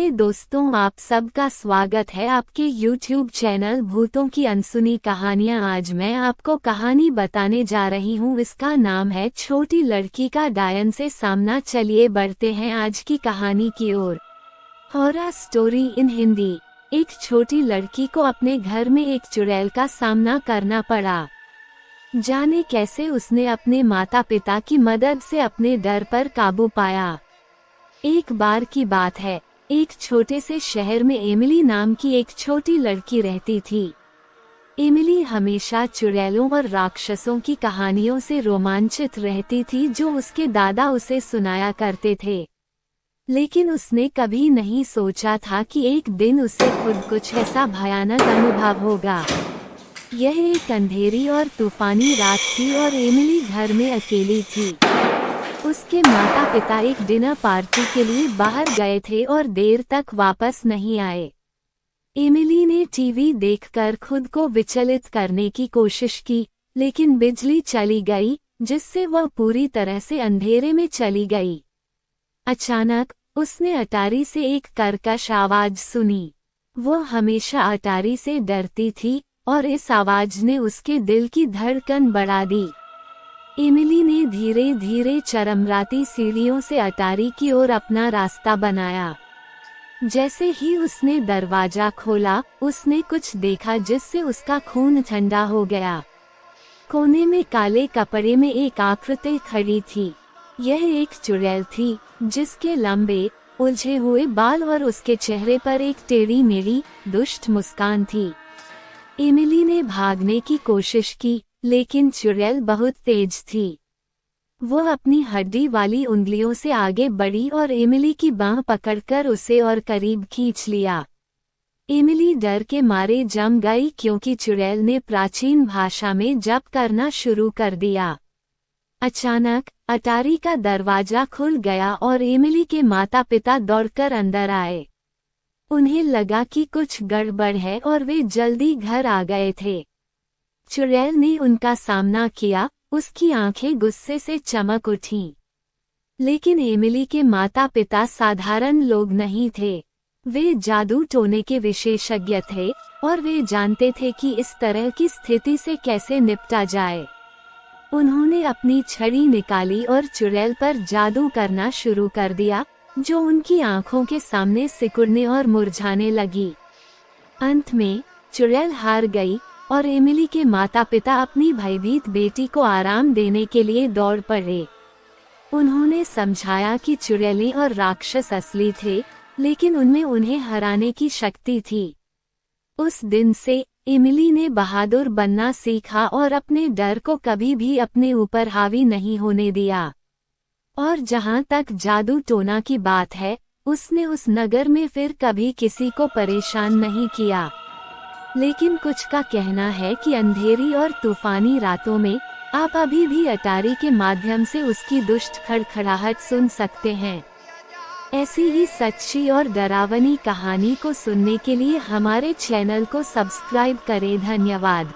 नमस्ते दोस्तों, आप सबका स्वागत है आपके YouTube चैनल भूतों की अनसुनी कहानियाँ। आज मैं आपको कहानी बताने जा रही हूँ। इसका नाम है छोटी लड़की का डायन से सामना। चलिए बढ़ते हैं आज की कहानी की ओर। Horror story in Hindi. एक छोटी लड़की को अपने घर में एक चुड़ैल का सामना करना पड़ा। जाने कैसे उसने अपने माता पिता की मदद से अपने डर पर काबू पाया। एक बार की बात है, एक छोटे से शहर में एमिली नाम की एक छोटी लड़की रहती थी। एमिली हमेशा चुड़ैलों और राक्षसों की कहानियों से रोमांचित रहती थी जो उसके दादा उसे सुनाया करते थे। लेकिन उसने कभी नहीं सोचा था कि एक दिन उसे खुद कुछ ऐसा भयानक अनुभव होगा। यह एक अंधेरी और तूफानी रात थी और एमिली घर में अकेली थी। उसके माता पिता एक डिनर पार्टी के लिए बाहर गए थे और देर तक वापस नहीं आए। एमिली ने टीवी देखकर खुद को विचलित करने की कोशिश की, लेकिन बिजली चली गई, जिससे वह पूरी तरह से अंधेरे में चली गई। अचानक उसने अटारी से एक कर्कश आवाज सुनी। वह हमेशा अटारी से डरती थी और इस आवाज ने उसके दिल की धड़कन बढ़ा दी। एमिली ने धीरे धीरे चरमराती सीढ़ियों से अटारी की ओर अपना रास्ता बनाया। जैसे ही उसने दरवाजा खोला, उसने कुछ देखा जिससे उसका खून ठंडा हो गया। कोने में काले कपड़े में एक आकृति खड़ी थी। यह एक चुड़ैल थी, जिसके लंबे उलझे हुए बाल और उसके चेहरे पर एक टेढ़ी मेढ़ी दुष्ट मुस्कान थी। एमिली ने भागने की कोशिश की, लेकिन चुड़ैल बहुत तेज थी। वह अपनी हड्डी वाली उंगलियों से आगे बढ़ी और एमिली की बांह पकड़कर उसे और करीब खींच लिया। एमिली डर के मारे जम गई क्योंकि चुड़ैल ने प्राचीन भाषा में जप करना शुरू कर दिया। अचानक अटारी का दरवाजा खुल गया और एमिली के माता पिता दौड़कर अंदर आए। उन्हें लगा कि कुछ गड़बड़ है और वे जल्दी घर आ गए थे। चुड़ैल ने उनका सामना किया, उसकी आंखें गुस्से से चमक उठीं। लेकिन एमिली के माता पिता साधारण लोग नहीं थे। वे जादू टोने के विशेषज्ञ थे और वे जानते थे कि इस तरह की स्थिति से कैसे निपटा जाए। उन्होंने अपनी छड़ी निकाली और चुड़ैल पर जादू करना शुरू कर दिया, जो उनकी आंखों के सामने सिकुड़ने और मुरझाने लगी। अंत में चुड़ैल हार गई और एमिली के माता पिता अपनी भयभीत बेटी को आराम देने के लिए दौड़ पड़े। उन्होंने समझाया कि चुड़ैलें और राक्षस असली थे, लेकिन उनमें उन्हें हराने की शक्ति थी। उस दिन से एमिली ने बहादुर बनना सीखा और अपने डर को कभी भी अपने ऊपर हावी नहीं होने दिया। और जहां तक जादू टोना की बात है, उसने उस नगर में फिर कभी किसी को परेशान नहीं किया। लेकिन कुछ का कहना है कि अंधेरी और तूफानी रातों में आप अभी भी अटारी के माध्यम से उसकी दुष्ट खड़खड़ाहट सुन सकते हैं। ऐसी ही सच्ची और डरावनी कहानी को सुनने के लिए हमारे चैनल को सब्सक्राइब करें। धन्यवाद।